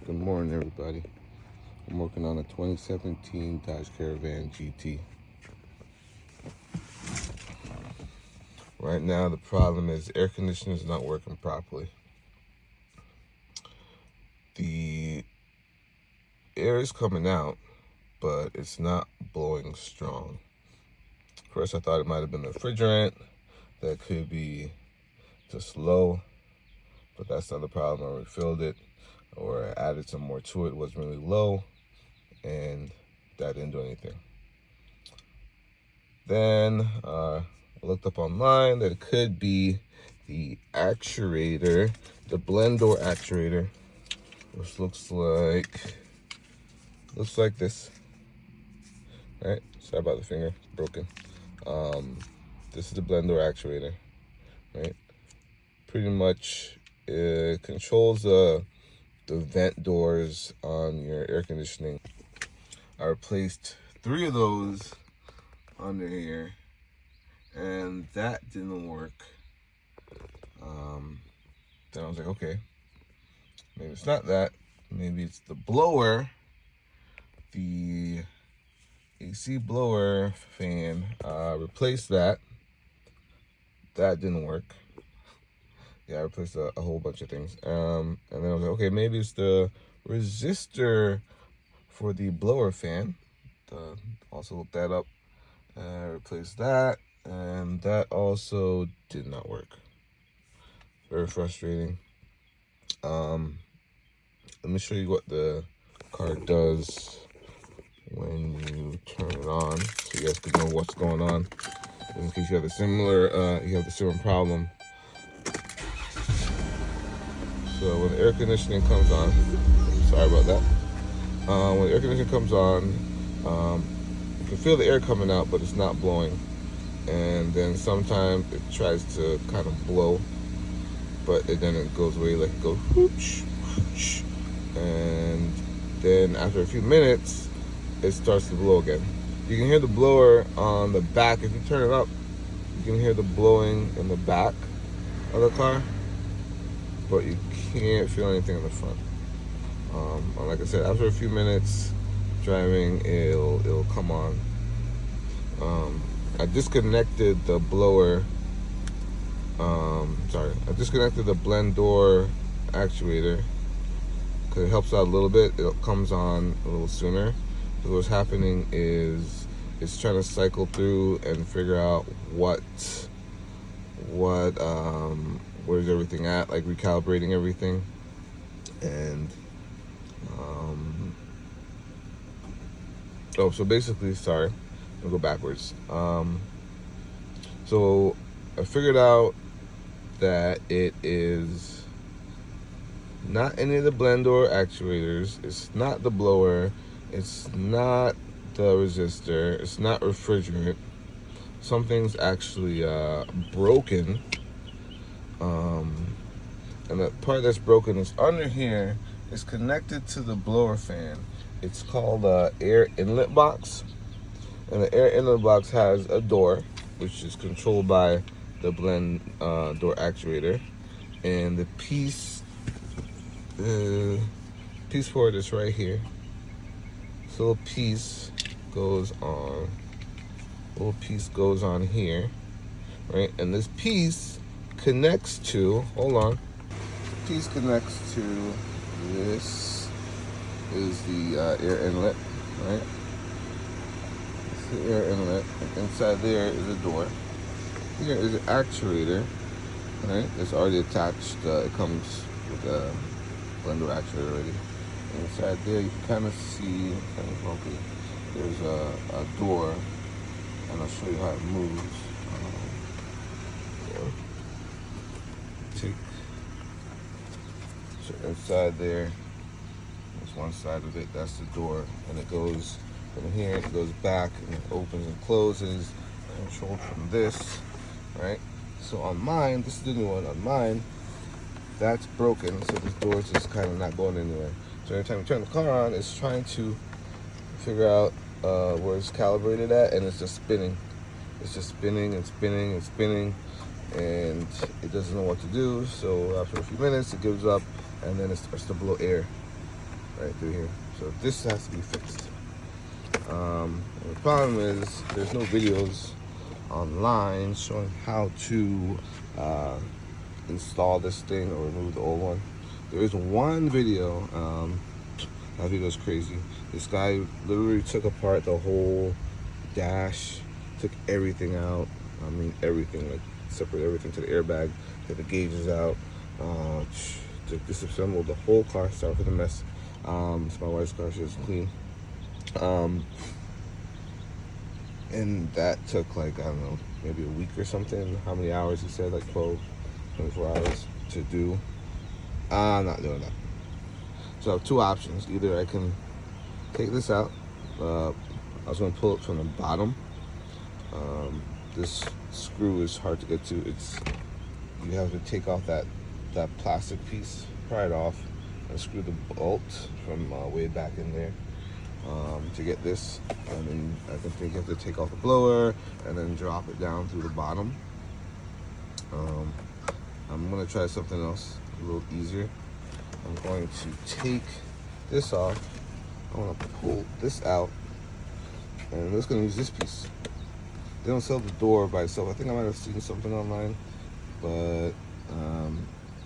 Good morning, everybody. I'm working on a 2017 Dodge Caravan GT. Right now, the problem is the air conditioner is not working properly. The air is coming out, but it's not blowing strong. First, I thought it might have been the refrigerant. That could be just low, but that's not the problem. I refilled it, or I added some more to it. It wasn't really low, and that didn't do anything. Then I looked up online that it could be the actuator, the blend door actuator, which looks like this. Right? Sorry about the finger, it's broken. This is the blend door actuator, right? Pretty much it controls the vent doors on your air conditioning. I replaced 3 of those under here, and that didn't work. Then I was like, okay, maybe it's not that. Maybe it's the blower, the AC blower fan. Replaced that. That didn't work. Yeah, I replaced a whole bunch of things. And then I was like, okay, maybe it's the resistor for the blower fan. Also looked that up. Replaced that, and that also did not work. Very frustrating. Let me show you what the car does when you turn it on, so you guys can know what's going on, in case you have a similar problem. So when the air conditioning comes on, sorry about that. When the air conditioning comes on, you can feel the air coming out, but it's not blowing. And then sometimes it tries to kind of blow, but then it goes away, like it goes whoosh, whoosh. And then after a few minutes, it starts to blow again. You can hear the blower on the back. If you turn it up, you can hear the blowing in the back of the car, but you can't feel anything in the front. Like I said, after a few minutes driving, it'll come on. I disconnected the blower. I disconnected the blend door actuator because it helps out a little bit. It comes on a little sooner. So what's happening is it's trying to cycle through and figure out where's everything at, like recalibrating everything. And so basically, sorry, I'll go backwards. So I figured out that it is not any of the blend door actuators. It's not the blower. It's not the resistor. It's not refrigerant. Something's actually broken. And the part that's broken is under here. It's connected to the blower fan. It's called air inlet box. And the air inlet box has a door, which is controlled by the blend door actuator. And the piece for it is right here. This little piece goes on. Here, right? And this piece connects to. Hold on. The piece connects to this. Is the air inlet, right? It's the air inlet. And inside there is a door. Here is an actuator, right? It's already attached. It comes with a blend door actuator already. And inside there, you can kind of see, there's a door, and I'll show you how it moves. So inside there, there's one side of it. That's the door, and it goes from here. It goes back, and it opens and closes, controlled from this. Right? So on mine, this is the new one. On mine, that's broken, so this door's just kind of not going anywhere. So every time you turn the car on, it's trying to figure out where it's calibrated at, and it's just spinning. It's just spinning and spinning and spinning, and it doesn't know what to do. So after a few minutes, it gives up, and then it starts to blow air. right through here. So this has to be fixed. The problem is there's no videos online showing how to install this thing or remove the old one. There is one video, that video is crazy. This guy literally took apart the whole dash, took everything out. I mean everything, like separate everything to the airbag, took the gauges out, disassembled the whole car. Sorry for the mess. It's my wife's car, she was clean. And that took like, I don't know, maybe a week or something. How many hours he said? Like 12, 24 hours to do. I'm not doing that. So I have two options. Either I can take this out. I was gonna pull it from the bottom. This screw is hard to get to. You have to take off that plastic piece, pry it off, and screw the bolt from way back in there to get this. And then I think you have to take off the blower and then drop it down through the bottom. I'm gonna try something else a little easier. I'm going to take this off. I want to pull this out, and I'm just gonna use this piece. They don't sell the door by itself. I think I might have seen something online, but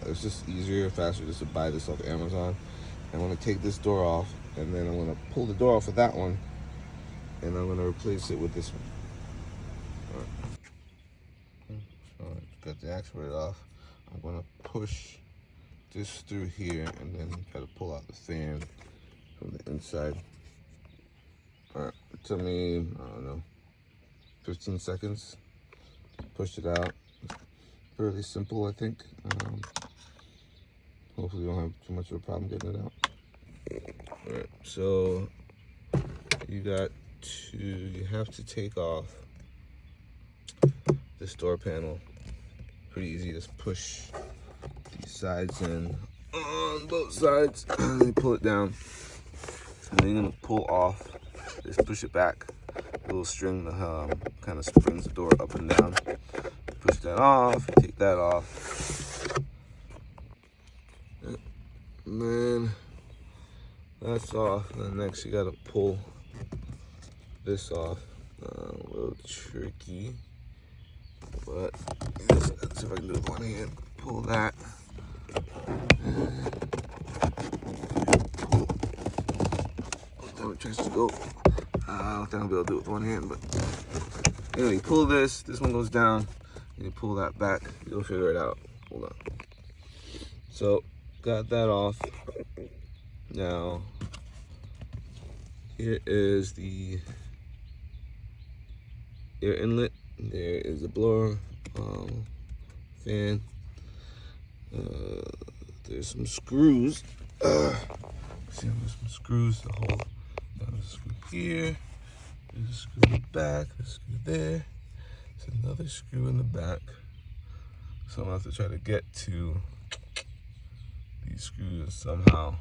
it's just easier, faster just to buy this off Amazon. I'm gonna take this door off, and then I'm gonna pull the door off of that one, and I'm gonna replace it with this one. All right, got the actuator off. I'm gonna push this through here, and then try to pull out the fan from the inside. All right, it took me, I don't know, 15 seconds. Pushed it out. Fairly simple, I think. Hopefully, you don't have too much of a problem getting it out. All right, so you have to take off this door panel. Pretty easy. Just push these sides in on both sides, and then pull it down. And then you're gonna pull off. Just push it back. A little string that kind of springs the door up and down. Push that off. Take that off. And then that's off. And then next you gotta pull this off. A little tricky, but let's see if I can do it with one hand. Pull that. Pull. Tries to go. I don't think I'll be able to do it with one hand, but anyway, you pull this. This one goes down. And you pull that back. You'll figure it out. Hold on. So got that off. Now here is the air inlet. There is the blower, fan. There's some screws. See, there's some screws to hold. There's a screw here. There's a screw in the back. There's a screw there. There's another screw in the back. So I'm gonna have to try to get to these screws and somehow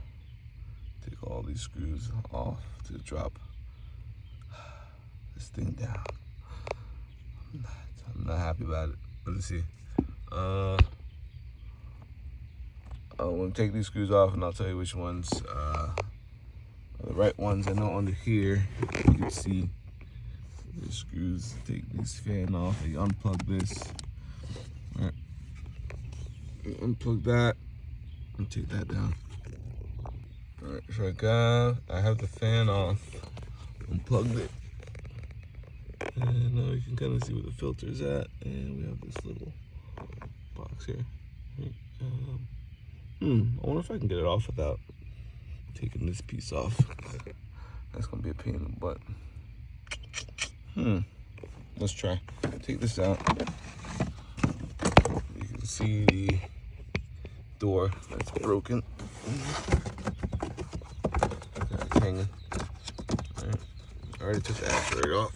take all these screws off to drop this thing down. I'm not happy about it. Let's see. I'm gonna take these screws off, and I'll tell you which ones are the right ones. I know under here you can see the screws. Take this fan off. You unplug this. All right. You unplug that and take that down. All right. So I have the fan off. Unplugged it. And now you can kind of see where the filter is at, and we have this little box here. I wonder if I can get it off without taking this piece off. That's gonna be a pain in the butt. Let's try. Take this out. You can see the door that's broken. It's hanging. All right. I already took the actuator off.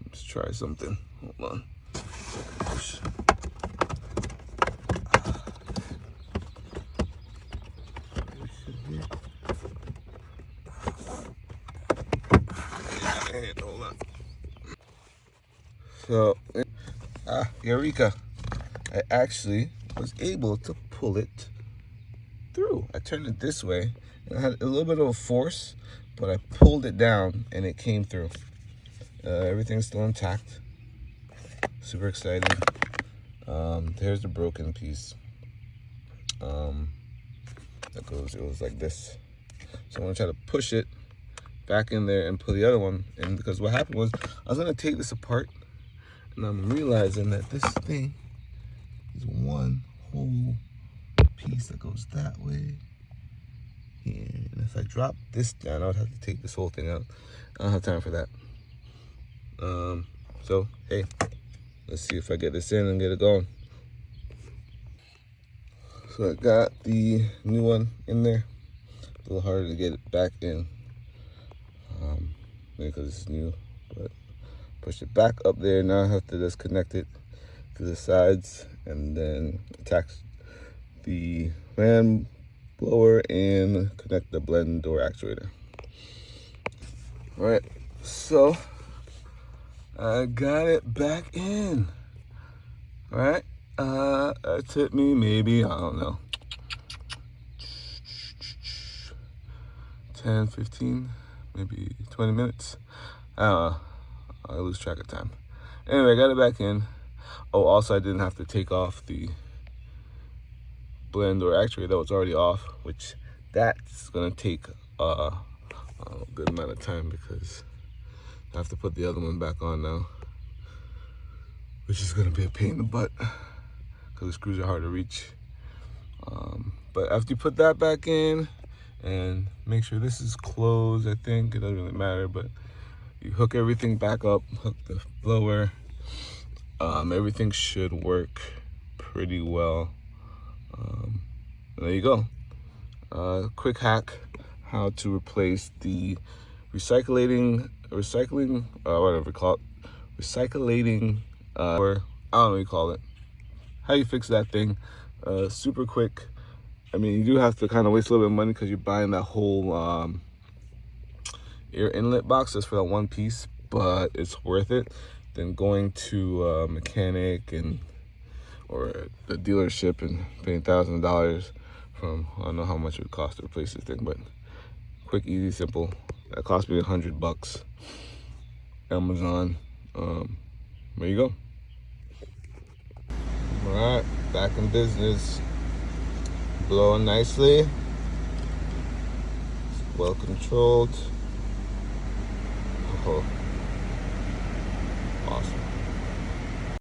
Let's try something. Hold on. Push. Hold on. So, Eureka! I actually was able to pull it through. I turned it this way, and I had a little bit of a force, but I pulled it down and it came through. Everything's still intact. Super excited. Here's the broken piece. It goes like this. So I'm gonna try to push it back in there and pull the other one in, because what happened was I was gonna take this apart, and I'm realizing that this thing is one whole piece that goes that way here. And if I drop this down, I would have to take this whole thing out. I don't have time for that. So hey, let's see if I get this in and get it going. So I got the new one in there. A little harder to get it back in, maybe because it's new, but push it back up there. Now I have to disconnect it to the sides and then attach the fan blower and connect the blend door actuator. All right, so I got it back in. All right, it took me maybe, I don't know, 10, 15, maybe 20 minutes. I don't know. I lose track of time. Anyway, I got it back in. Oh, also I didn't have to take off the blend or actuator that was already off, which that's gonna take a good amount of time because I have to put the other one back on now, which is gonna be a pain in the butt because the screws are hard to reach. But after you put that back in, and make sure this is closed, I think it doesn't really matter, but you hook everything back up, hook the blower, everything should work pretty well. There you go. Quick hack: how to replace the recirculating, whatever you call it, recirculating, or I don't know what you call it. How you fix that thing? Super quick. I mean, you do have to kind of waste a little bit of money because you're buying that whole air inlet box just for that one piece, but it's worth it than going to a mechanic or the dealership and paying thousands of dollars from, I don't know how much it would cost to replace this thing, but quick, easy, simple. That cost me $100. Amazon. There you go. All right, back in business. Blowing nicely, well controlled. Oh,